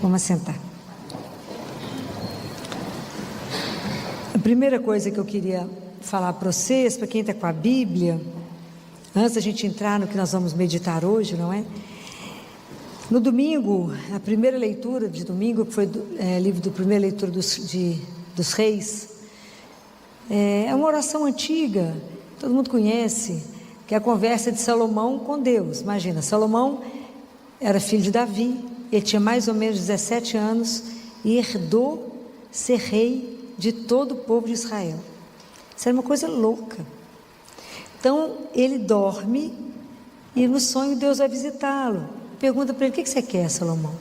Vamos sentar. A primeira coisa que eu queria falar para vocês, para quem está com a Bíblia, antes da gente entrar no que nós vamos meditar hoje, não é? No domingo, a primeira leitura de domingo, que foi livro do primeira leitura dos Reis, é uma oração antiga, todo mundo conhece, que é a conversa de Salomão com Deus. Imagina, Salomão era filho de Davi, ele tinha mais ou menos 17 anos e herdou ser rei de todo o povo de Israel. Isso era uma coisa louca. Então ele dorme e no sonho Deus vai visitá-lo. Pergunta para ele: o que você quer, Salomão?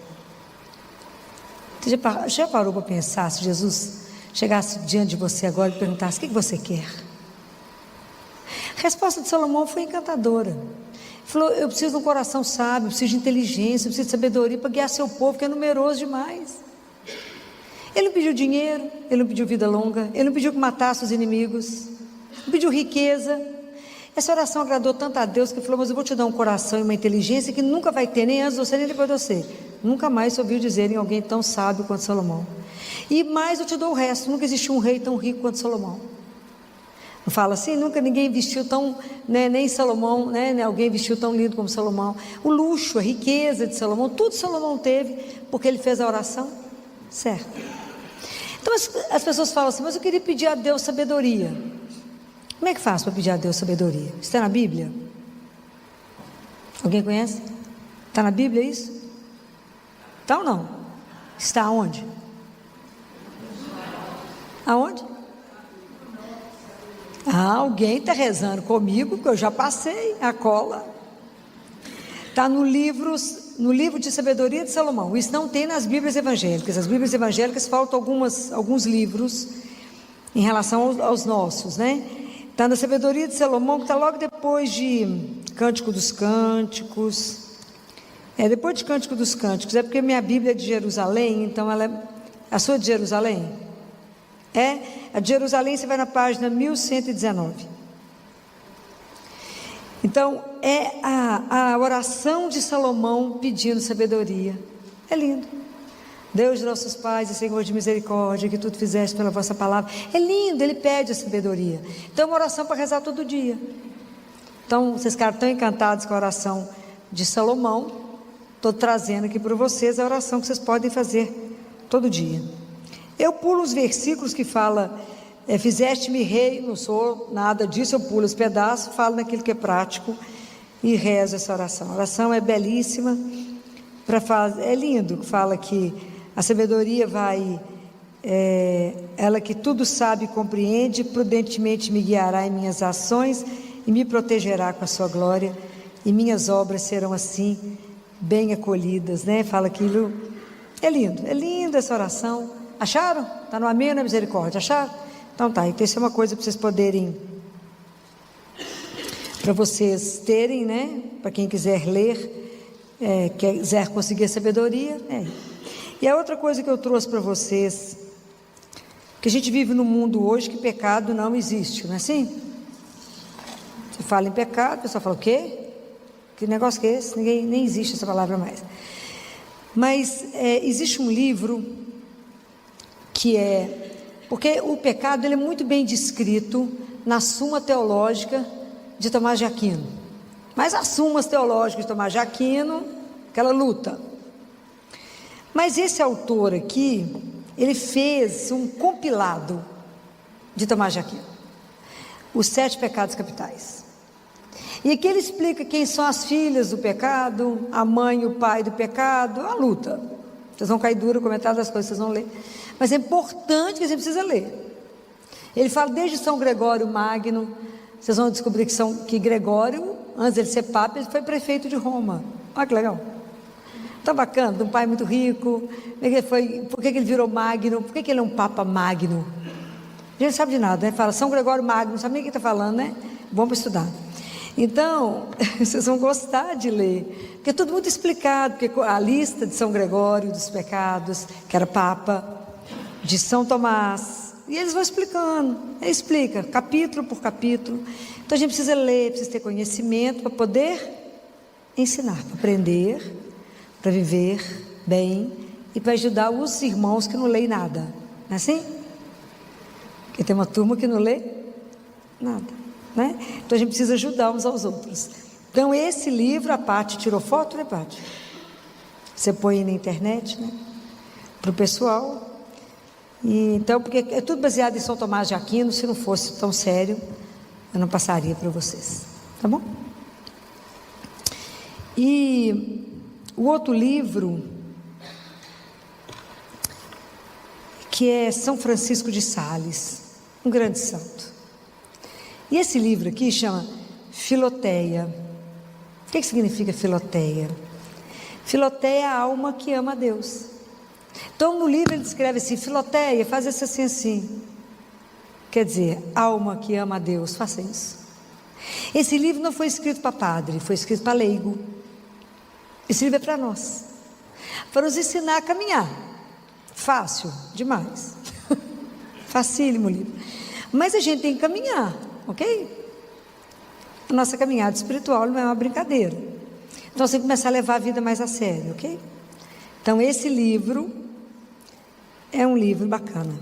Você já parou para pensar se Jesus chegasse diante de você agora e perguntasse: o que você quer? A resposta de Salomão foi encantadora. Ele falou: eu preciso de um coração sábio, eu preciso de inteligência, eu preciso de sabedoria para guiar seu povo, que é numeroso demais. Ele não pediu dinheiro, ele não pediu vida longa, ele não pediu que matasse os inimigos, não pediu riqueza. Essa oração agradou tanto a Deus que ele falou: mas eu vou te dar um coração e uma inteligência que nunca vai ter, nem antes de você, nem depois de você. Nunca mais se ouviu dizer em alguém tão sábio quanto Salomão. E mais eu te dou o resto. Nunca existiu um rei tão rico quanto Salomão. Não fala assim? Nunca ninguém vestiu tão, nem Salomão, alguém vestiu tão lindo como Salomão. O luxo, a riqueza de Salomão, tudo Salomão teve, porque ele fez a oração certa. Então as pessoas falam assim: mas eu queria pedir a Deus sabedoria. Como é que faz para pedir a Deus sabedoria? Está na Bíblia? Alguém conhece? Está na Bíblia isso? Está ou não? Está aonde? Aonde? Alguém está rezando comigo, que eu já passei a cola. Está no livro de sabedoria de Salomão. Isso não tem nas Bíblias evangélicas. As Bíblias evangélicas faltam alguns livros em relação aos nossos, né? Está na sabedoria de Salomão, que está logo depois de Cântico dos Cânticos. Depois de Cântico dos Cânticos. É porque minha Bíblia é de Jerusalém, então ela é... A sua é de Jerusalém? A de Jerusalém você vai na página 1119. Então, é a oração de Salomão pedindo sabedoria. É lindo. Deus de nossos pais e Senhor de misericórdia, que tudo fizeste pela vossa palavra. É lindo, ele pede a sabedoria. Então é uma oração para rezar todo dia. Então vocês ficaram tão encantados com a oração de Salomão. Estou trazendo aqui para vocês a oração que vocês podem fazer todo dia. Eu pulo os versículos que fala: fizeste-me rei. Não sou nada disso, eu pulo os pedaços, falo naquilo que é prático e rezo essa oração. A oração é belíssima, é lindo, que fala que a sabedoria vai, ela que tudo sabe e compreende, prudentemente me guiará em minhas ações e me protegerá com a sua glória, e minhas obras serão assim bem acolhidas, né? Fala aquilo, é linda essa oração. Acharam? Está no Amém, na Misericórdia, acharam? Então tá, então isso é uma coisa para vocês poderem, para vocês terem, né? Para quem quiser ler, quiser conseguir sabedoria, E a outra coisa que eu trouxe para vocês, que a gente vive num mundo hoje que pecado não existe, não é assim? Você fala em pecado, o pessoal fala: o quê? Que negócio que é esse? Nem existe essa palavra mais. Mas existe um livro que porque o pecado ele é muito bem descrito na Suma Teológica de Tomás de Aquino. Mas as Sumas Teológicas de Tomás de Aquino, aquela luta. Mas esse autor aqui, ele fez um compilado de Tomás de Aquino, os 7 pecados capitais. E aqui ele explica quem são as filhas do pecado, a mãe e o pai do pecado, a luta. Vocês vão cair duro, comentar das coisas, vocês vão ler. Mas é importante que você precisa ler. Ele fala desde São Gregório Magno. Vocês vão descobrir que Gregório, antes de ele ser papa, ele foi prefeito de Roma. Olha que legal. Está bacana, de um pai muito rico. Por que ele virou Magno? Por que ele é um Papa Magno? A gente não sabe de nada, né? Fala São Gregório Magno, não sabe nem o que está falando, né? Bom para estudar. Então, vocês vão gostar de ler, porque é tudo muito explicado, porque a lista de São Gregório, dos pecados, que era Papa, de São Tomás, e eles vão explicando, ele explica, capítulo por capítulo. Então a gente precisa ler, precisa ter conhecimento para poder ensinar, para aprender, para viver bem e para ajudar os irmãos que não leem nada. Não é assim? Porque tem uma turma que não lê nada, né? Então a gente precisa ajudar uns aos outros. Então esse livro, a Paty tirou foto, né, Paty? Você põe na internet, né? Para o pessoal. E, então, porque é tudo baseado em São Tomás de Aquino. Se não fosse tão sério, eu não passaria para vocês, tá bom? E o outro livro, que é São Francisco de Sales, um grande santo. E esse livro aqui chama Filoteia. O que significa Filoteia? Filoteia é a alma que ama a Deus. Então no livro ele descreve assim: Filoteia, faz isso assim, assim. Quer dizer, alma que ama a Deus, faça isso. Esse livro não foi escrito para padre, foi escrito para leigo. Esse livro é para nós, para nos ensinar a caminhar. Fácil demais. Facílimo livro. Mas a gente tem que caminhar, ok? A nossa caminhada espiritual não é uma brincadeira. Então você tem que começar a levar a vida mais a sério, ok? Então esse livro é um livro bacana.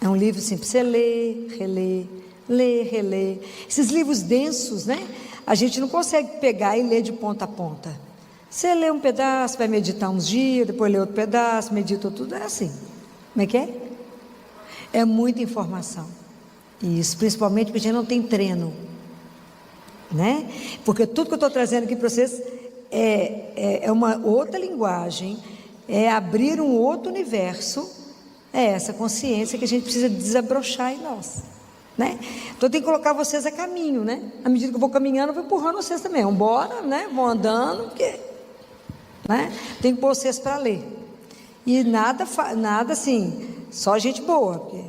É um livro assim para você ler, reler, ler, reler. Esses livros densos, né? A gente não consegue pegar e ler de ponta a ponta. Você lê um pedaço, vai meditar uns dias, depois lê outro pedaço, medita tudo, é assim. Como é que é? É muita informação. Isso, principalmente porque a gente não tem treino, né? Porque tudo que eu estou trazendo aqui para vocês é uma outra linguagem, é abrir um outro universo, é essa consciência que a gente precisa desabrochar em nós, né? Então eu tenho que colocar vocês a caminho, né? À medida que eu vou caminhando, eu vou empurrando vocês também. Vamos embora, né? Vou andando, porque, né? Tem que pôr vocês para ler. E nada assim, só gente boa, porque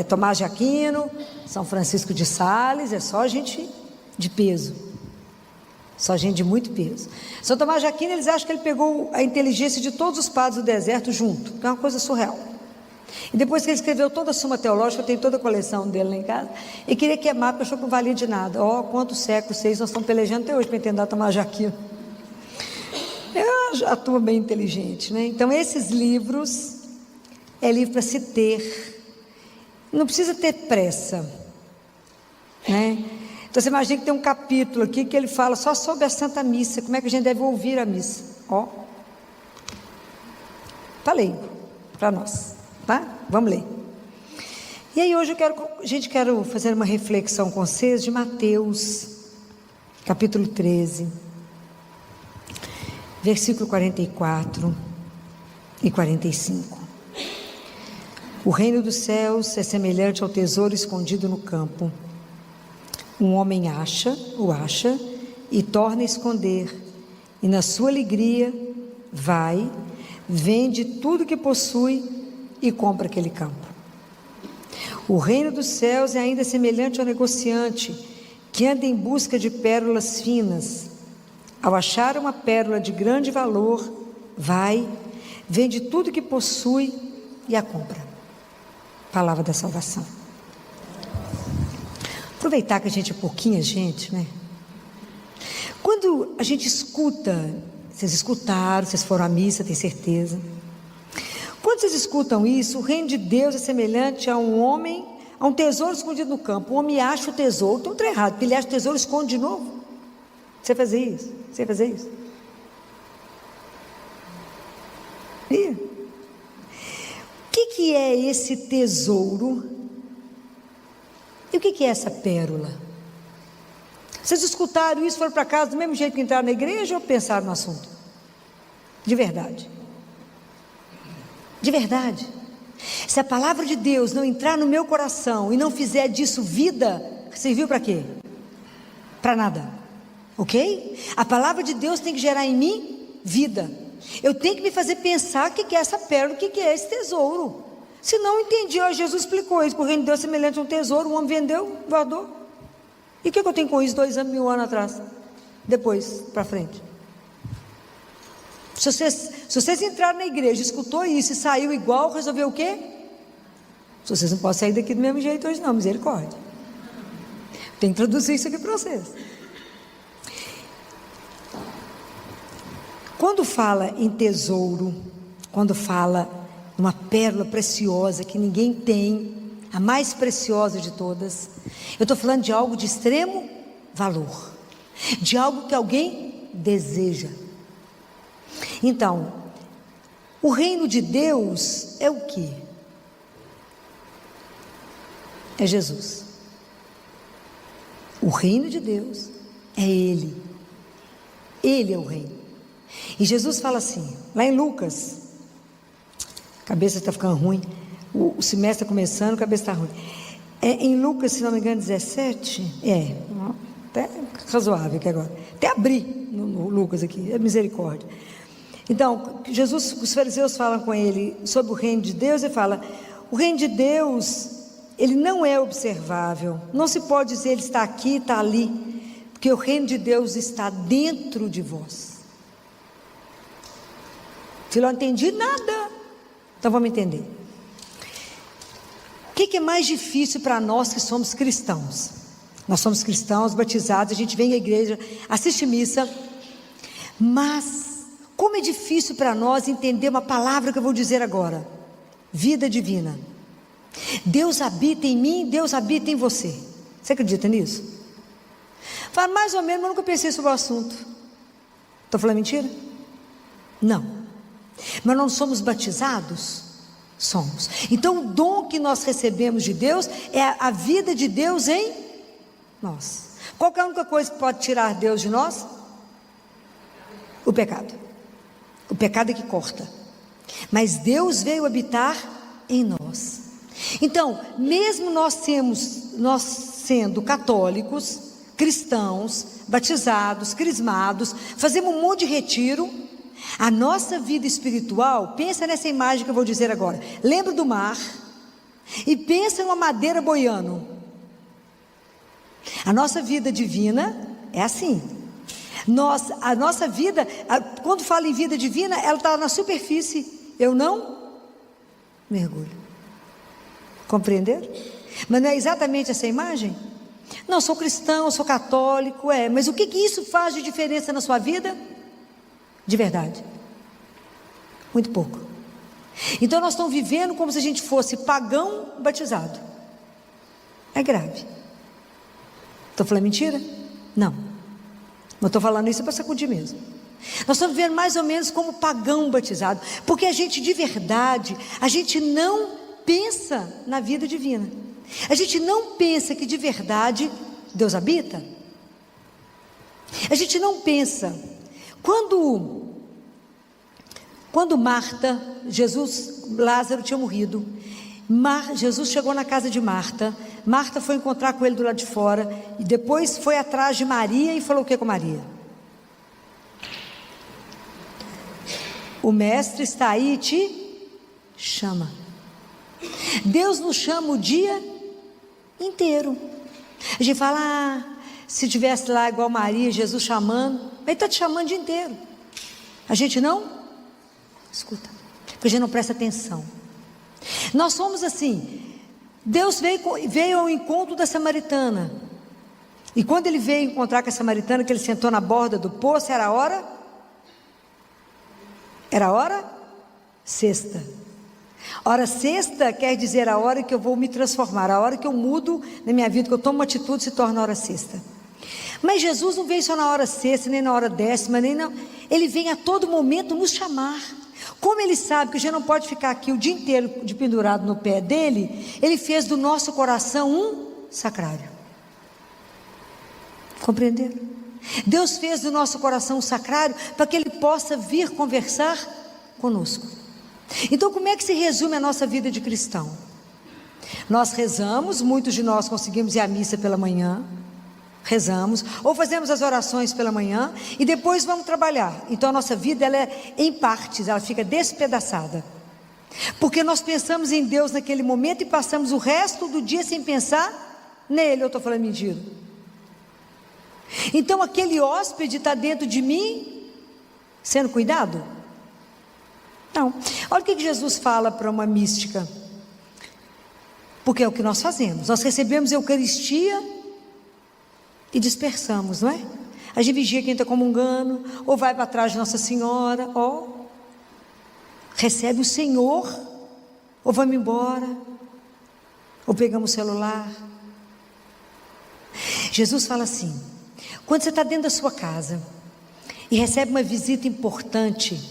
Tomás de Aquino, São Francisco de Sales, é só gente de peso, só gente de muito peso. São Tomás de Aquino, eles acham que ele pegou a inteligência de todos os padres do deserto junto, que é uma coisa surreal. E depois que ele escreveu toda a Suma Teológica, eu tenho toda a coleção dele lá em casa, e queria queimar, porque achou que não valia de nada. Quantos séculos, 6, nós estamos pelejando até hoje para entender Tomás de Aquino. A turma bem inteligente, né? Então esses livros é livro para se ter, não precisa ter pressa, né? Então você imagina que tem um capítulo aqui que ele fala só sobre a Santa Missa, como é que a gente deve ouvir a missa. Falei para nós, tá? Vamos ler. E aí hoje quero fazer uma reflexão com vocês de Mateus, capítulo 13, versículo 44 e 45. O reino dos céus é semelhante ao tesouro escondido no campo. Um homem acha e torna a esconder, e na sua alegria vai, vende tudo que possui e compra aquele campo. O reino dos céus é ainda semelhante ao negociante que anda em busca de pérolas finas. Ao achar uma pérola de grande valor, vai, vende tudo que possui e a compra. Palavra da salvação. Aproveitar que a gente é pouquinha gente, né? Quando a gente escuta, vocês escutaram, vocês foram à missa, tenho certeza. Quando vocês escutam isso, o reino de Deus é semelhante a um tesouro escondido no campo. O homem acha o tesouro, então está errado, porque ele acha o tesouro e esconde de novo. Você fazer isso? Você fazer isso? E? O que é esse tesouro? E o que é essa pérola? Vocês escutaram isso, foram para casa do mesmo jeito que entraram na igreja ou pensaram no assunto? De verdade. De verdade. Se a palavra de Deus não entrar no meu coração e não fizer disso vida, serviu para quê? Para nada. Ok? A palavra de Deus tem que gerar em mim vida. Eu tenho que me fazer pensar o que é essa pérola, o que é esse tesouro. Se não entendi, Jesus explicou isso, que o reino de Deus é semelhante a um tesouro, um homem vendeu, guardou. E o que eu tenho com isso 2 anos, 1000 anos atrás? Depois, para frente. Se vocês entraram na igreja, escutou isso e saiu igual, resolveu o quê? Vocês não podem sair daqui do mesmo jeito hoje não, misericórdia. Tem que traduzir isso aqui para vocês. Quando fala em tesouro, quando fala uma pérola preciosa que ninguém tem, a mais preciosa de todas. Eu estou falando de algo de extremo valor, de algo que alguém deseja. Então, o reino de Deus é o quê? É Jesus. O reino de Deus é Ele. Ele é o reino. E Jesus fala assim, lá em Lucas, a cabeça está ficando ruim, o semestre está começando, a cabeça está ruim. Em Lucas, se não me engano, 17, até razoável aqui agora. Até abri no Lucas aqui, é misericórdia. Então, Jesus, os fariseus falam com ele sobre o reino de Deus, e fala, o reino de Deus, ele não é observável, não se pode dizer ele está aqui, está ali, porque o reino de Deus está dentro de vós. Se eu não entendi nada, então vamos entender. O que é mais difícil para nós que somos cristãos? Nós somos cristãos, batizados, a gente vem à igreja, assiste missa, mas como é difícil para nós entender uma palavra que eu vou dizer agora: vida divina. Deus habita em mim, Deus habita em você. Você acredita nisso? Fala mais ou menos, mas nunca pensei sobre o assunto. Estou falando mentira? Não. Mas não somos batizados? Somos. Então o dom que nós recebemos de Deus é a vida de Deus em nós. Qual que é a única coisa que pode tirar Deus de nós? O pecado. O pecado é que corta. Mas Deus veio habitar em nós. Então, mesmo nós sendo católicos, cristãos, batizados, crismados, fazemos um monte de retiro, a nossa vida espiritual, pensa nessa imagem que eu vou dizer agora, lembra do mar, e pensa em uma madeira boiando. A nossa vida divina é assim. A nossa vida, quando fala em vida divina, ela está na superfície, eu não mergulho. Compreenderam? Mas não é exatamente essa imagem? Não, sou cristão, sou católico, mas o que isso faz de diferença na sua vida? De verdade? Muito pouco. Então nós estamos vivendo como se a gente fosse pagão batizado. É grave. Estou falando mentira? Não. Mas estou falando isso para sacudir mesmo. Nós estamos vivendo mais ou menos como pagão batizado, porque a gente de verdade, a gente não pensa na vida divina. A gente não pensa que de verdade Deus habita. A gente não pensa. Quando Marta, Lázaro tinha morrido, Jesus chegou na casa de Marta. Marta foi encontrar com ele do lado de fora, e depois foi atrás de Maria e falou o que com Maria? O mestre está aí e te chama. Deus nos chama o dia inteiro. A gente fala, se tivesse lá igual Maria, Jesus chamando, ele está te chamando o dia inteiro. A gente não escuta, porque a gente não presta atenção. Nós somos assim. Deus veio ao encontro da samaritana, e quando ele veio encontrar com a samaritana, que ele sentou na borda do poço, era a hora sexta. Hora sexta quer dizer a hora que eu vou me transformar, a hora que eu mudo na minha vida, que eu tomo uma atitude, se torna a hora sexta. Mas Jesus não veio só na hora sexta, nem na hora décima, ele vem a todo momento nos chamar. Como ele sabe que a gente não pode ficar aqui o dia inteiro de pendurado no pé dele, ele fez do nosso coração um sacrário. Compreenderam? Deus fez do nosso coração um sacrário para que ele possa vir conversar conosco. Então, como é que se resume a nossa vida de cristão? Nós rezamos, muitos de nós conseguimos ir à missa pela manhã, rezamos, ou fazemos as orações pela manhã, e depois vamos trabalhar. Então a nossa vida, ela é em partes, ela fica despedaçada, porque nós pensamos em Deus naquele momento, e passamos o resto do dia sem pensar nele. Eu estou falando mentira? Então aquele hóspede está dentro de mim, sendo cuidado? Não. Olha o que Jesus fala para uma mística, porque é o que nós fazemos. Nós recebemos a Eucaristia e dispersamos, não é? A gente vigia quem está comungando, ou vai para trás de Nossa Senhora, recebe o Senhor, ou vamos embora, ou pegamos o celular. Jesus fala assim: quando você está dentro da sua casa e recebe uma visita importante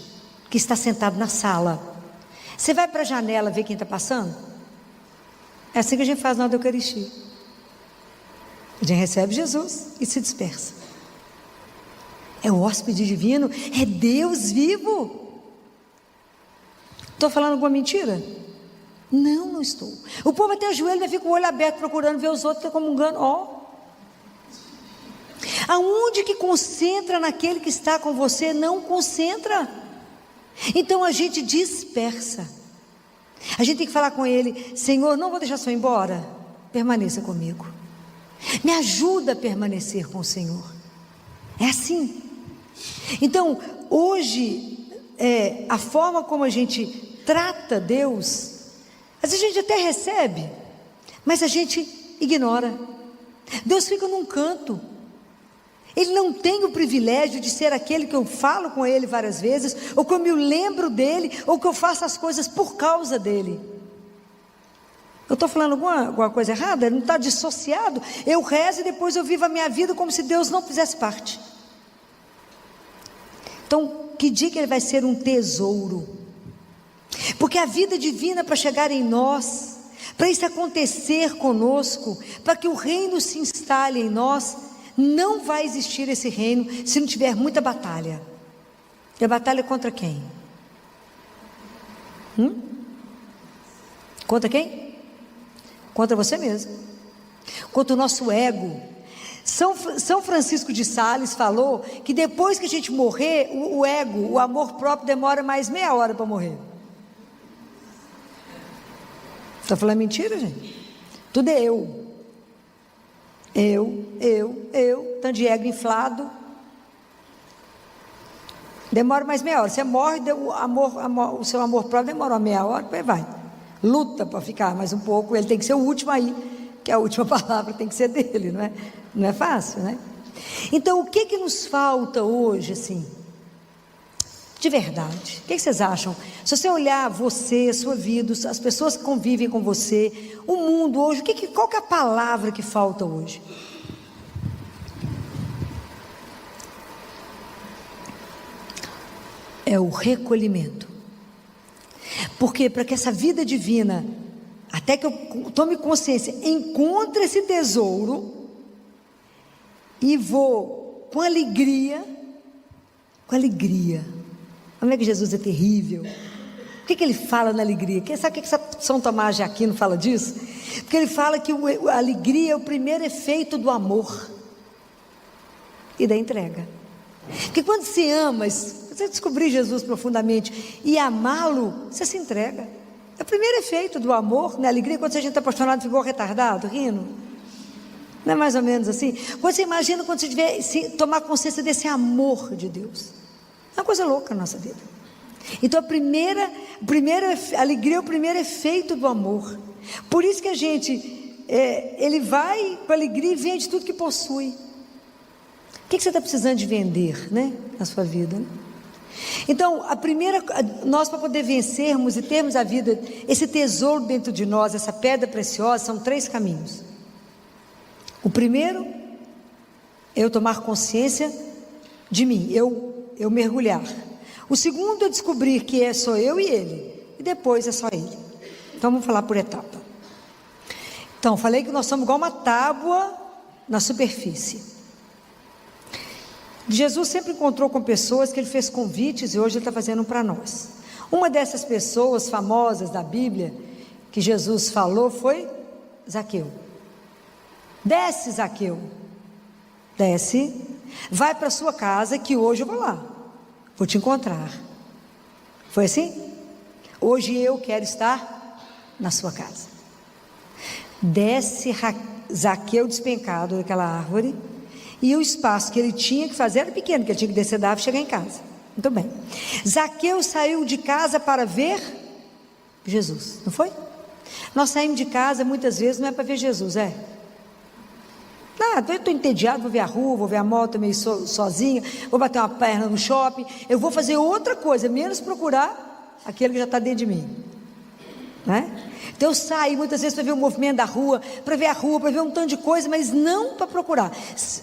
que está sentado na sala, você vai para a janela ver quem está passando? É assim que a gente faz na hora da Eucaristia. A gente recebe Jesus e se dispersa. É o hóspede divino, é Deus vivo. Estou falando alguma mentira? Não, não estou. O povo até ajoelha e fica com o olho aberto procurando ver os outros comungando. Aonde que concentra naquele que está com você? Não concentra. Então a gente dispersa. A gente tem que falar com ele: Senhor, não vou deixar só ir embora, permaneça comigo, me ajuda a permanecer com o Senhor. É assim. Então hoje, a forma como a gente trata Deus, às vezes a gente até recebe, mas a gente ignora. Deus fica num canto. Ele não tem o privilégio de ser aquele que eu falo com ele várias vezes, ou que eu me lembro dele, ou que eu faço as coisas por causa dele. Eu estou falando alguma coisa errada? Ele não está dissociado? Eu rezo e depois eu vivo a minha vida como se Deus não fizesse parte. Então, que dia que ele vai ser um tesouro? Porque a vida divina, para chegar em nós, para isso acontecer conosco, para que o reino se instale em nós, não vai existir esse reino se não tiver muita batalha. E a batalha é contra quem? Contra quem? Contra você mesmo, contra o nosso ego. São Francisco de Sales falou que depois que a gente morrer, o ego, o amor próprio, demora mais meia hora para morrer. Está falando mentira, gente? Tudo é eu, tanto de ego inflado. Demora mais meia hora. Você morre, o seu amor próprio demora uma meia hora, depois vai. Luta para ficar mais um pouco, ele tem que ser o último aí, que a última palavra tem que ser dele, não é? Não é fácil, né? Então, o que nos falta hoje, assim, de verdade? O que vocês acham? Se você olhar você, a sua vida, as pessoas que convivem com você, o mundo hoje, qual que é a palavra que falta hoje? É o recolhimento. Porque para que essa vida divina, até que eu tome consciência, encontre esse tesouro e vou com alegria. Como é que Jesus é terrível? O que ele fala na alegria? Sabe o que São Tomás de Aquino fala disso? Porque ele fala que a alegria é o primeiro efeito do amor e da entrega. Porque quando você ama, você descobrir Jesus profundamente e amá-lo, você se entrega. É o primeiro efeito do amor, né? A alegria, quando a gente está apaixonado, ficou retardado, rindo. Não é mais ou menos assim? Quando você imagina, quando você tiver, tomar consciência desse amor de Deus, é uma coisa louca na nossa vida. Então a primeira alegria é o primeiro efeito do amor. Por isso que a gente, ele vai com alegria e vende tudo que possui. O que você está precisando de vender, né, na sua vida, né? Então, nós, para poder vencermos e termos a vida, esse tesouro dentro de nós, essa pedra preciosa, são 3 caminhos. O primeiro é eu tomar consciência de mim, eu mergulhar. O segundo é descobrir que sou eu e ele, e depois é só ele. Então vamos falar por etapa. Então, falei que nós somos igual uma tábua na superfície. Jesus sempre encontrou com pessoas que ele fez convites, e hoje ele está fazendo para nós. Uma dessas pessoas famosas da Bíblia que Jesus falou foi Zaqueu. Desce, Zaqueu, desce, vai para a sua casa, que hoje eu vou lá, vou te encontrar. Foi assim? Hoje eu quero estar na sua casa. Desce Zaqueu despencado daquela árvore, e o espaço que ele tinha que fazer era pequeno, porque ele tinha que descer da árvore e chegar em casa. Muito bem. Zaqueu saiu de casa para ver Jesus, não foi? Nós saímos de casa muitas vezes não é para ver Jesus, é? Eu estou entediado, vou ver a rua, vou ver a moto meio sozinha, vou bater uma perna no shopping, eu vou fazer outra coisa, menos procurar aquele que já está dentro de mim, né? Então eu saio muitas vezes para ver o movimento da rua, para ver a rua, para ver um tanto de coisa, mas não para procurar.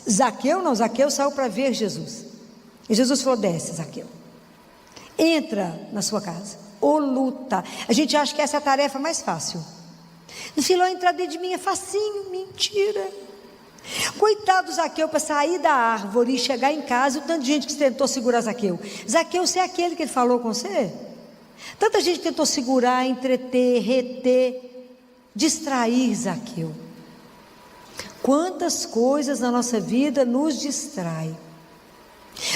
Zaqueu saiu para ver Jesus. E Jesus falou: desce, Zaqueu, entra na sua casa, ou luta. A gente acha que essa é a tarefa mais fácil. E se lá entrar dentro de mim é facinho, mentira. Coitado do Zaqueu, para sair da árvore e chegar em casa, o tanto de gente que tentou segurar Zaqueu. Zaqueu, você é aquele que ele falou com você? Tanta gente tentou segurar, entreter, reter, distrair Zaqueu. Quantas coisas na nossa vida nos distraem.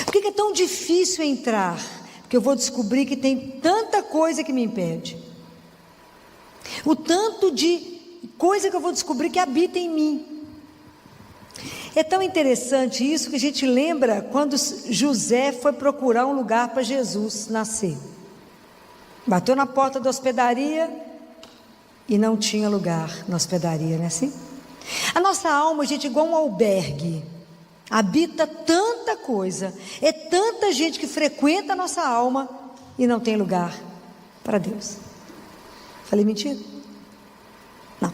Por que é tão difícil entrar? Porque eu vou descobrir que tem tanta coisa que me impede. O tanto de coisa que eu vou descobrir que habita em mim. É tão interessante isso que a gente lembra quando José foi procurar um lugar para Jesus nascer. Bateu na porta da hospedaria e não tinha lugar na hospedaria, não é assim? A nossa alma, gente, é igual um albergue. Habita tanta coisa, é tanta gente que frequenta a nossa alma e não tem lugar para Deus. Falei mentira? Não.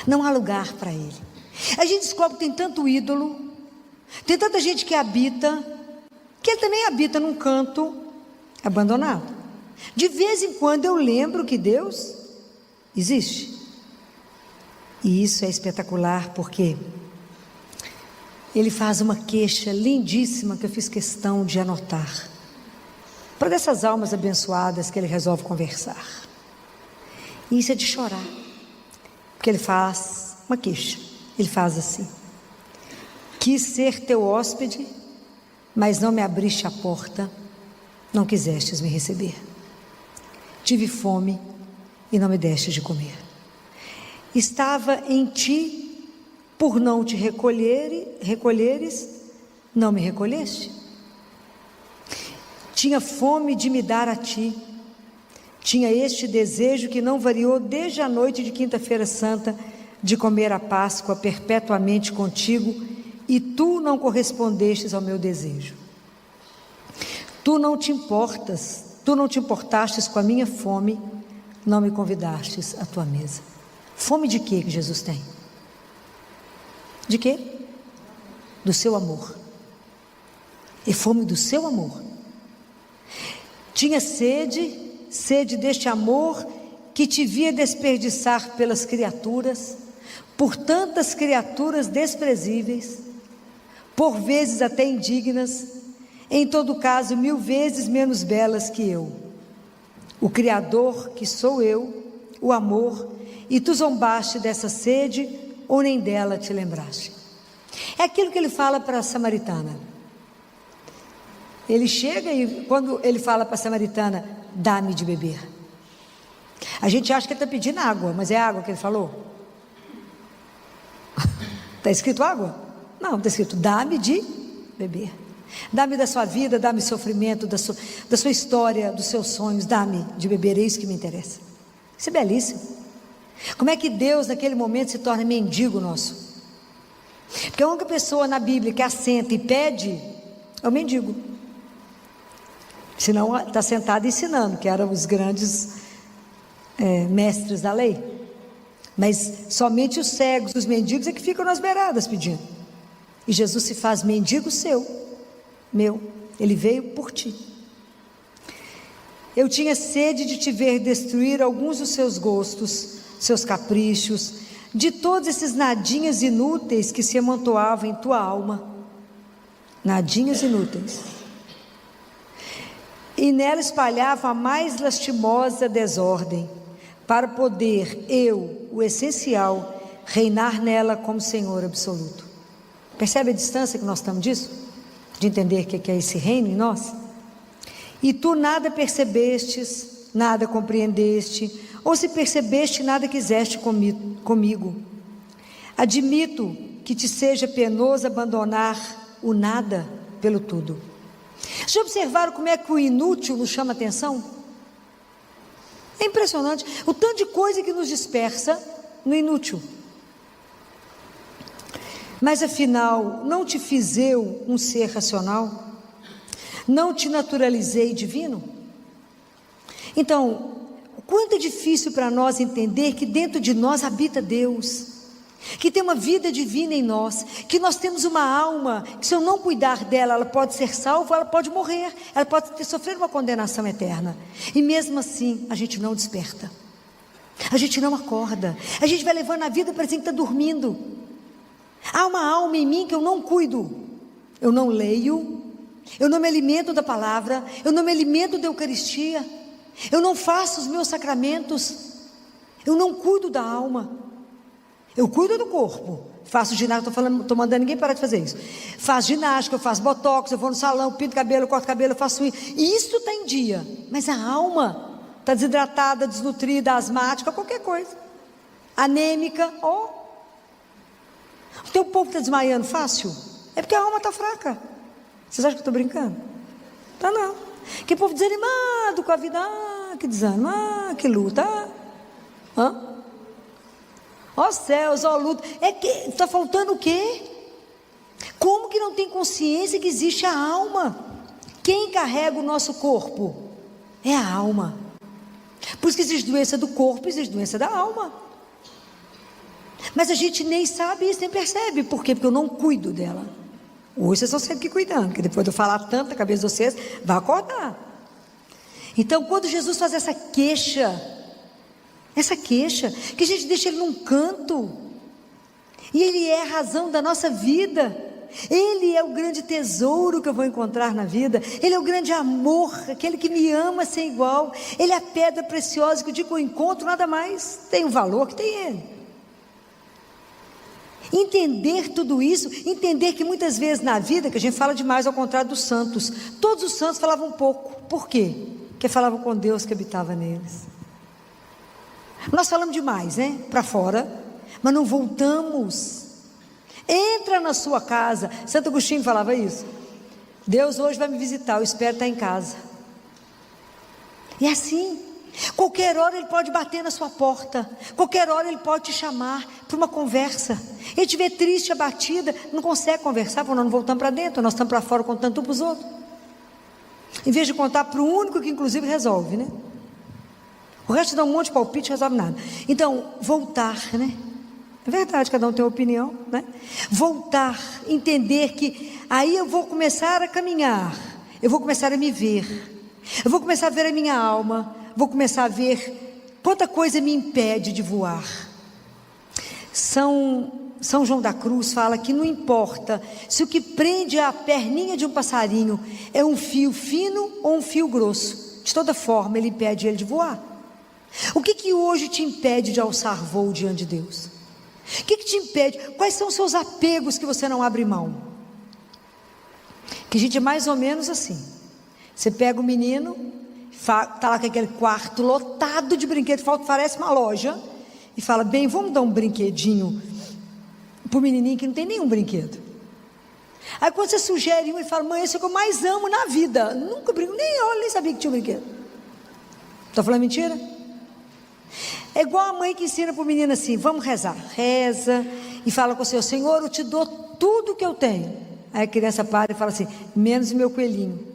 Não há lugar para Ele. A gente descobre que tem tanto ídolo, tem tanta gente que habita, que ele também habita num canto abandonado. De vez em quando eu lembro que Deus existe. E isso é espetacular, porque ele faz uma queixa lindíssima que eu fiz questão de anotar, para dessas almas abençoadas que ele resolve conversar. E isso é de chorar, porque ele faz uma queixa. Ele faz assim: quis ser teu hóspede, mas não me abriste a porta, não quisestes me receber. Tive fome e não me deste de comer. Estava em ti, por não te recolheres, não me recolheste. Tinha fome de me dar a ti. Tinha este desejo que não variou desde a noite de quinta-feira santa, de comer a Páscoa perpetuamente contigo, e tu não correspondestes ao meu desejo. Tu não te importastes com a minha fome, não me convidastes à tua mesa. Fome de quê que Jesus tem? De quê? Do seu amor. É fome do seu amor. Tinha sede deste amor que te via desperdiçar pelas criaturas, por tantas criaturas desprezíveis, por vezes até indignas, em todo caso 1000 vezes menos belas que eu. O Criador que sou eu, o amor, e tu zombaste dessa sede, ou nem dela te lembraste. É aquilo que ele fala para a samaritana. Ele chega e quando ele fala para a samaritana: dá-me de beber. A gente acha que ele está pedindo água, mas é água que ele falou? Está escrito água? Não, está escrito: dá-me de beber. Dá-me da sua vida, dá-me sofrimento, da sua história, dos seus sonhos, dá-me de beber, é isso que me interessa. Isso é belíssimo. Como é que Deus naquele momento se torna mendigo nosso? Porque a única pessoa na Bíblia que assenta e pede é o mendigo. Senão está sentado ensinando, que eram os grandes mestres da lei. Mas somente os cegos, os mendigos é que ficam nas beiradas pedindo. E Jesus se faz mendigo meu, ele veio por ti. Eu tinha sede de te ver destruir alguns dos seus gostos, seus caprichos, de todos esses nadinhas inúteis que se amontoavam em tua alma. Nadinhas inúteis. E nela espalhava a mais lastimosa desordem, para poder eu, o essencial, reinar nela como Senhor absoluto. Percebe a distância que nós estamos disso? De entender o que é esse reino em nós? E tu nada percebestes, nada compreendeste, ou se percebeste, nada quiseste comigo. Admito que te seja penoso abandonar o nada pelo tudo. Já observaram como é que o inútil nos chama atenção? É impressionante o tanto de coisa que nos dispersa no inútil. Mas afinal, não te fiz eu um ser racional? Não te naturalizei divino? Então, o quanto é difícil para nós entender que dentro de nós habita Deus, que tem uma vida divina em nós, que nós temos uma alma, que se eu não cuidar dela, ela pode ser salva, ela pode morrer, ela pode sofrer uma condenação eterna, e mesmo assim, a gente não desperta, a gente não acorda, a gente vai levando a vida para que está dormindo. Há uma alma em mim que eu não cuido, eu não leio, eu não me alimento da palavra, eu não me alimento da Eucaristia, eu não faço os meus sacramentos, eu não cuido da alma. Eu cuido do corpo, faço ginástica, estou mandando ninguém parar de fazer isso. Faço ginástica, eu faço botox, eu vou no salão, pinto cabelo, corto cabelo, eu faço isso. Isso está em dia, mas a alma está desidratada, desnutrida, asmática, qualquer coisa. Anêmica, O teu povo está desmaiando fácil? É porque a alma está fraca. Vocês acham que eu estou brincando? Tá não. Que povo desanimado com a vida, que desânimo, que luta, céus, luta, está faltando o quê? Como que não tem consciência que existe a alma? Quem carrega o nosso corpo? É a alma. Por isso que existe doença do corpo, existe doença da alma, mas a gente nem sabe isso, nem percebe. Por quê? Porque eu não cuido dela. Hoje vocês estão sempre cuidando, porque depois de eu falar tanto na cabeça de vocês, vai acordar. Então quando Jesus faz essa queixa, que a gente deixa ele num canto, e ele é a razão da nossa vida, ele é o grande tesouro que eu vou encontrar na vida, ele é o grande amor, aquele que me ama sem igual, ele é a pedra preciosa que o dia que eu encontro nada mais tem o valor que tem ele. Entender tudo isso, entender que muitas vezes na vida, que a gente fala demais ao contrário dos santos, todos os santos falavam pouco. Por quê? Porque falavam com Deus que habitava neles. Nós falamos demais, né? Para fora, mas não voltamos. Entra na sua casa. Santo Agostinho falava isso. Deus hoje vai me visitar, eu espero estar em casa. E assim, qualquer hora ele pode bater na sua porta, qualquer hora ele pode te chamar para uma conversa. Ele te vê triste, abatida, não consegue conversar, porque nós não voltamos para dentro, nós estamos para fora contando tudo para os outros, em vez de contar para o único que inclusive resolve, né? O resto dá um monte de palpite, não resolve nada. Então, voltar, né? É verdade, cada um tem uma opinião, né? Voltar, entender que aí eu vou começar a caminhar, eu vou começar a me ver, eu vou começar a ver a minha alma, vou começar a ver quanta coisa me impede de voar. São João da Cruz fala que não importa se o que prende a perninha de um passarinho é um fio fino ou um fio grosso, de toda forma ele impede ele de voar. O que hoje te impede de alçar voo diante de Deus? O que te impede? Quais são os seus apegos que você não abre mão? Que a gente é mais ou menos assim. Você pega o menino, está lá com aquele quarto lotado de brinquedos, parece uma loja, e fala, bem, vamos dar um brinquedinho para o menininho que não tem nenhum brinquedo. Aí quando você sugere um e fala, mãe, esse é o que eu mais amo na vida, nunca brinco, nem sabia que tinha um brinquedo. Está falando mentira? É igual a mãe que ensina para o menino assim, vamos rezar, reza, e fala com o Senhor, Senhor, eu te dou tudo que eu tenho. Aí a criança para e fala assim, menos o meu coelhinho.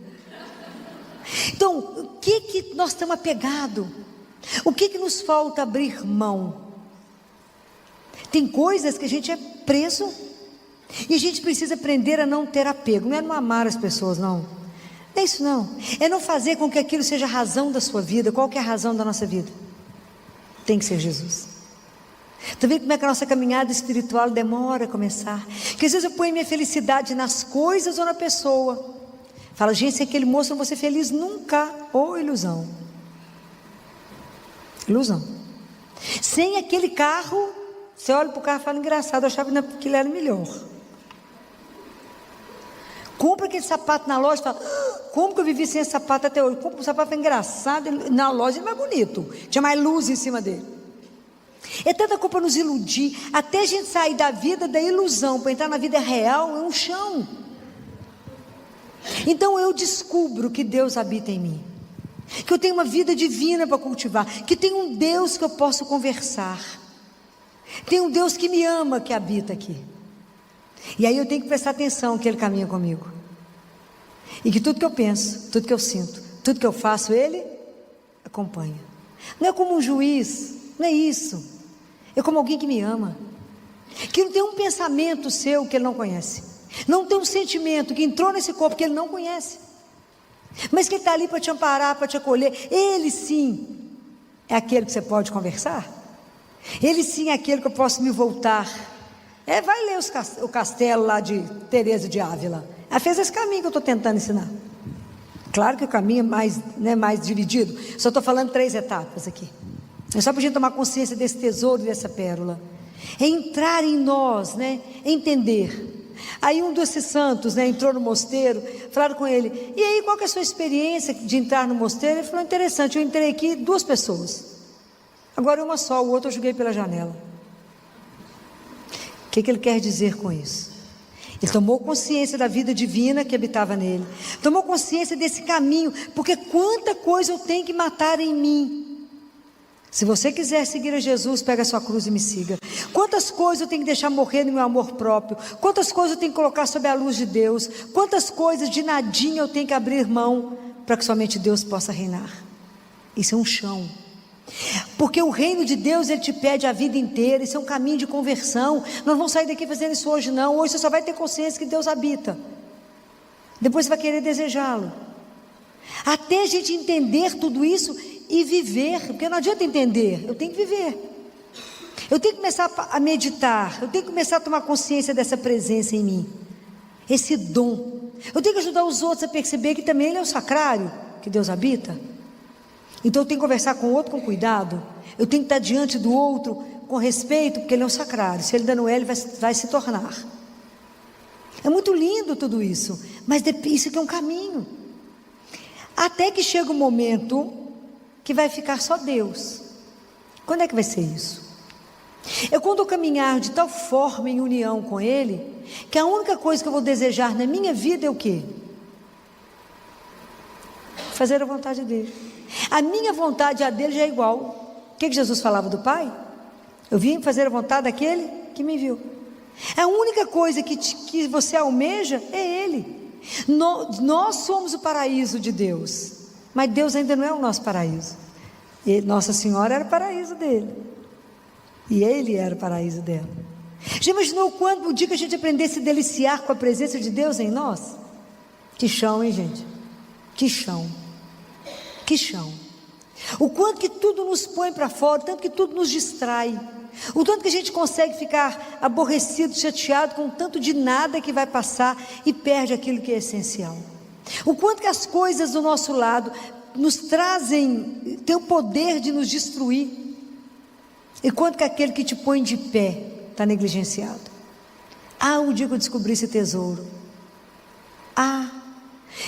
Então, o que nós estamos apegados? O que nos falta abrir mão? Tem coisas que a gente é preso, e a gente precisa aprender a não ter apego. Não é não amar as pessoas, não. Não é isso não. É não fazer com que aquilo seja a razão da sua vida. Qual que é a razão da nossa vida? Tem que ser Jesus. Está vendo como é que a nossa caminhada espiritual demora a começar? Porque às vezes eu ponho minha felicidade nas coisas ou na pessoa. Fala, gente, se aquele moço não vou ser feliz nunca. Ou ilusão. Ilusão. Sem aquele carro, você olha para o carro e fala, engraçado, eu achava que ele era melhor. Compra aquele sapato na loja e fala, como que eu vivi sem esse sapato até hoje? Compra um sapato engraçado, na loja ele é mais bonito, tinha mais luz em cima dele. É tanta culpa nos iludir, até a gente sair da vida da ilusão, para entrar na vida real, é um chão. Então eu descubro que Deus habita em mim, que eu tenho uma vida divina para cultivar, que tem um Deus que eu posso conversar, tem um Deus que me ama, que habita aqui. E aí eu tenho que prestar atenção que Ele caminha comigo, e que tudo que eu penso, tudo que eu sinto, tudo que eu faço, Ele acompanha. Não é como um juiz, não é isso. É como alguém que me ama, que não tem um pensamento seu que ele não conhece, não tem um sentimento que entrou nesse corpo que ele não conhece, mas que ele está ali para te amparar, para te acolher. Ele sim é aquele que você pode conversar. Ele sim é aquele que eu posso me voltar. Vai ler o castelo lá de Teresa de Ávila. Ela fez esse caminho que eu estou tentando ensinar. Claro que o caminho é mais dividido. Só estou falando 3 etapas aqui. É só para a gente tomar consciência desse tesouro, dessa pérola. É entrar em nós, né? É entender. Aí um desses santos, né, entrou no mosteiro, falaram com ele: e aí, qual que é a sua experiência de entrar no mosteiro? Ele falou: interessante, eu entrei aqui 2 pessoas. Agora uma só, o outro eu joguei pela janela. O que ele quer dizer com isso? Ele tomou consciência da vida divina que habitava nele, tomou consciência desse caminho, porque quanta coisa eu tenho que matar em mim. Se você quiser seguir a Jesus, pega a sua cruz e me siga. Quantas coisas eu tenho que deixar morrer no meu amor próprio, quantas coisas eu tenho que colocar sob a luz de Deus, quantas coisas de nadinha eu tenho que abrir mão, para que somente Deus possa reinar. Isso é um chão. Porque o reino de Deus, ele te pede a vida inteira. Isso é um caminho de conversão. Nós não vamos sair daqui fazendo isso hoje não. Hoje você só vai ter consciência que Deus habita, depois você vai querer desejá-lo, até a gente entender tudo isso e viver. Porque não adianta entender, eu tenho que viver. Eu tenho que começar a meditar, eu tenho que começar a tomar consciência dessa presença em mim, esse dom. Eu tenho que ajudar os outros a perceber que também ele é o sacrário que Deus habita. Então eu tenho que conversar com o outro com cuidado, eu tenho que estar diante do outro com respeito, porque ele é um sacrário. Se ele ainda não é, ele vai se tornar. É muito lindo tudo isso, mas isso aqui é um caminho, até que chega um momento que vai ficar só Deus. Quando é que vai ser isso? É quando eu caminhar de tal forma em união com Ele, que a única coisa que eu vou desejar na minha vida é o quê? Fazer a vontade dEle. A minha vontade e a dele já é igual. O que Jesus falava do Pai? Eu vim fazer a vontade daquele que me enviou. A única coisa que você almeja é Ele. Nós somos o paraíso de Deus, mas Deus ainda não é o nosso paraíso. Nossa Senhora era o paraíso dele, e Ele era o paraíso dela. Já imaginou quando o dia que a gente aprender a se deliciar com a presença de Deus em nós? Que chão, hein, gente? Que chão. Que chão. O quanto que tudo nos põe para fora, o tanto que tudo nos distrai, o tanto que a gente consegue ficar aborrecido, chateado com o tanto de nada que vai passar e perde aquilo que é essencial. O quanto que as coisas do nosso lado nos trazem, tem o poder de nos destruir, e quanto que aquele que te põe de pé está negligenciado. O dia que eu descobri esse tesouro.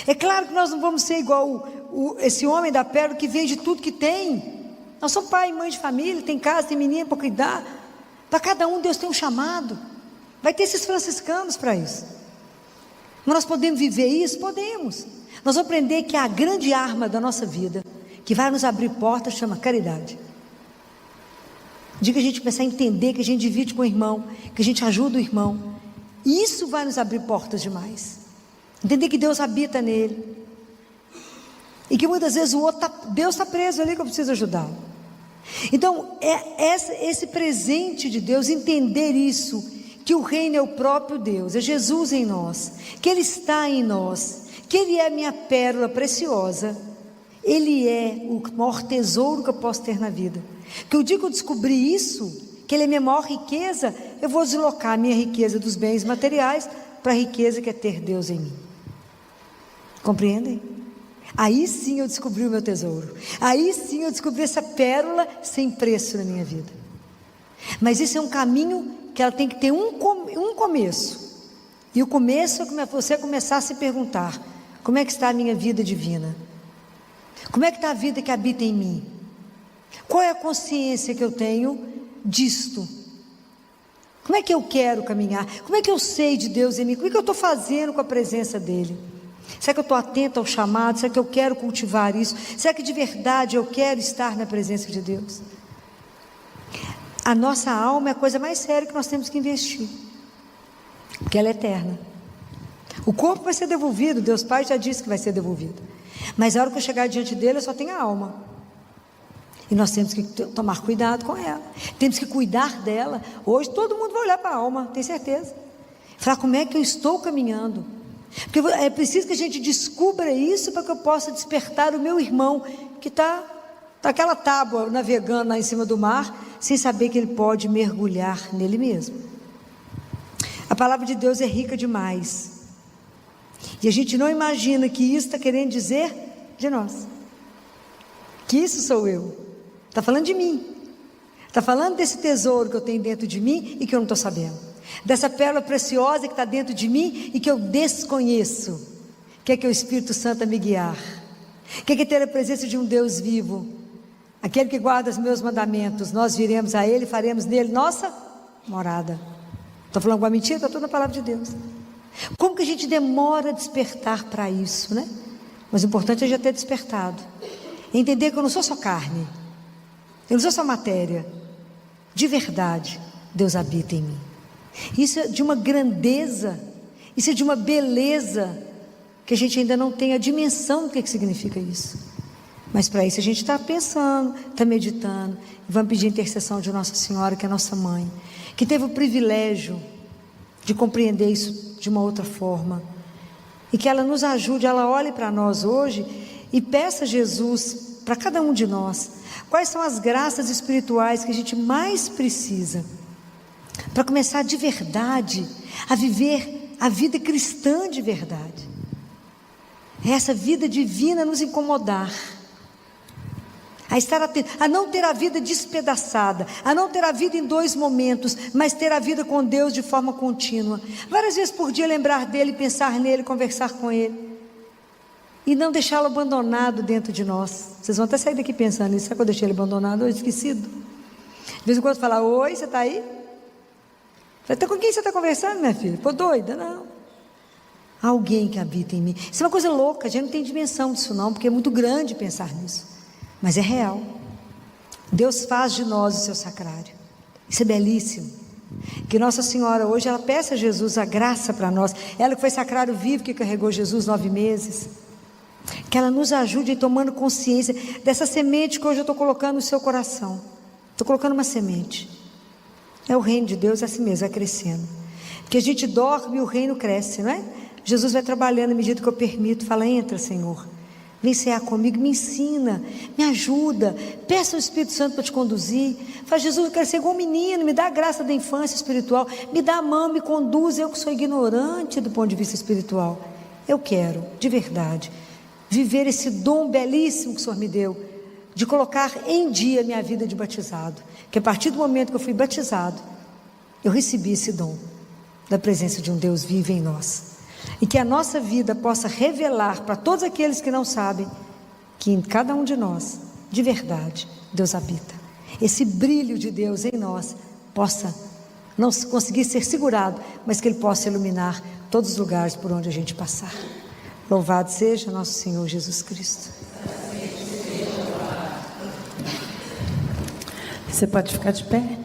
É claro que nós não vamos ser igual esse homem da pérola que vende tudo que tem. Nós somos pai e mãe de família, tem casa, tem menino para cuidar. Para cada um Deus tem um chamado. Vai ter esses franciscanos para isso. Mas nós podemos viver isso? Podemos. Nós vamos aprender que a grande arma da nossa vida, que vai nos abrir portas, chama caridade. O dia que a gente começar a entender que a gente divide com o irmão, que a gente ajuda o irmão, isso vai nos abrir portas demais. Entender que Deus habita nele, e que muitas vezes Deus está preso ali, que eu preciso ajudá-lo. Então esse presente de Deus, entender isso, que o reino é o próprio Deus, é Jesus em nós, que Ele está em nós, que Ele é a minha pérola preciosa, Ele é o maior tesouro que eu posso ter na vida. Que o dia que eu descobrir isso, que Ele é a minha maior riqueza, eu vou deslocar a minha riqueza dos bens materiais para a riqueza que é ter Deus em mim. Compreendem? Aí sim eu descobri o meu tesouro, aí sim eu descobri essa pérola sem preço na minha vida. Mas isso é um caminho que ela tem que ter um começo, e o começo é você começar a se perguntar: como é que está a minha vida divina? Como é que está a vida que habita em mim? Qual é a consciência que eu tenho disto? Como é que eu quero caminhar? Como é que eu sei de Deus em mim? Como é que eu estou fazendo com a presença dEle? Será que eu estou atento ao chamado? Será que eu quero cultivar isso? Será que de verdade eu quero estar na presença de Deus? A nossa alma é a coisa mais séria que nós temos que investir, porque ela é eterna. O corpo vai ser devolvido, Deus Pai já disse que vai ser devolvido, mas a hora que eu chegar diante dele eu só tenho a alma. E nós temos que tomar cuidado com ela. Temos que cuidar dela. Hoje todo mundo vai olhar para a alma, tenho certeza. Falar, como é que eu estou caminhando? Porque é preciso que a gente descubra isso para que eu possa despertar o meu irmão que está aquela tábua navegando lá em cima do mar, sem saber que ele pode mergulhar nele mesmo. A palavra de Deus é rica demais. E a gente não imagina que isso está querendo dizer de nós. Que isso sou eu. Está falando de mim. Está falando desse tesouro que eu tenho dentro de mim e que eu não estou sabendo. Dessa pérola preciosa que está dentro de mim e que eu desconheço. Que é que o Espírito Santo a me guiar. Que é ter a presença de um Deus vivo. Aquele que guarda os meus mandamentos. Nós viremos a Ele e faremos nele nossa morada. Estou falando alguma mentira? Está tudo na palavra de Deus. Como que a gente demora a despertar para isso, né? Mas o importante é já ter despertado. Entender que eu não sou só carne. Eu não sou só matéria. De verdade, Deus habita em mim. Isso é de uma grandeza, isso é de uma beleza, que a gente ainda não tem a dimensão do que significa isso. Mas para isso a gente está pensando, está meditando. E vamos pedir a intercessão de Nossa Senhora, que é nossa mãe, que teve o privilégio de compreender isso de uma outra forma. E que ela nos ajude, ela olhe para nós hoje e peça a Jesus, para cada um de nós, quais são as graças espirituais que a gente mais precisa para começar de verdade a viver a vida cristã de verdade. É essa vida divina nos incomodar, a estar atento, a não ter a vida despedaçada, a não ter a vida em dois momentos, mas ter a vida com Deus de forma contínua. Várias vezes por dia lembrar dele, pensar nele, conversar com ele. E não deixá-lo abandonado dentro de nós. Vocês vão até sair daqui pensando nisso. Será que eu deixei ele abandonado ou esquecido? De vez em quando falar, oi, você está aí? Falei, com quem você está conversando, minha filha? Pô, doida? Não. Alguém que habita em mim. Isso é uma coisa louca, a gente não tem dimensão disso não, porque é muito grande pensar nisso. Mas é real. Deus faz de nós o seu sacrário. Isso é belíssimo. Que Nossa Senhora hoje, ela peça a Jesus a graça para nós. Ela que foi sacrário vivo, que carregou Jesus 9 meses. Que ela nos ajude em tomando consciência dessa semente que hoje eu estou colocando no seu coração. Estou colocando uma semente. É o reino de Deus, é assim mesmo, vai crescendo. Porque a gente dorme e o reino cresce, não é? Jesus vai trabalhando à medida que eu permito. Fala, entra, Senhor. Vem cear comigo, me ensina, me ajuda. Peça ao Espírito Santo para te conduzir. Fala, Jesus, eu quero ser igual um menino. Me dá a graça da infância espiritual. Me dá a mão, me conduz. Eu que sou ignorante do ponto de vista espiritual. Eu quero, de verdade, viver esse dom belíssimo que o Senhor me deu, de colocar em dia a minha vida de batizado. Que a partir do momento que eu fui batizado, eu recebi esse dom da presença de um Deus vivo em nós. E que a nossa vida possa revelar para todos aqueles que não sabem, que em cada um de nós, de verdade, Deus habita. Esse brilho de Deus em nós possa não conseguir ser segurado, mas que Ele possa iluminar todos os lugares por onde a gente passar. Louvado seja nosso Senhor Jesus Cristo. Você pode ficar de pé?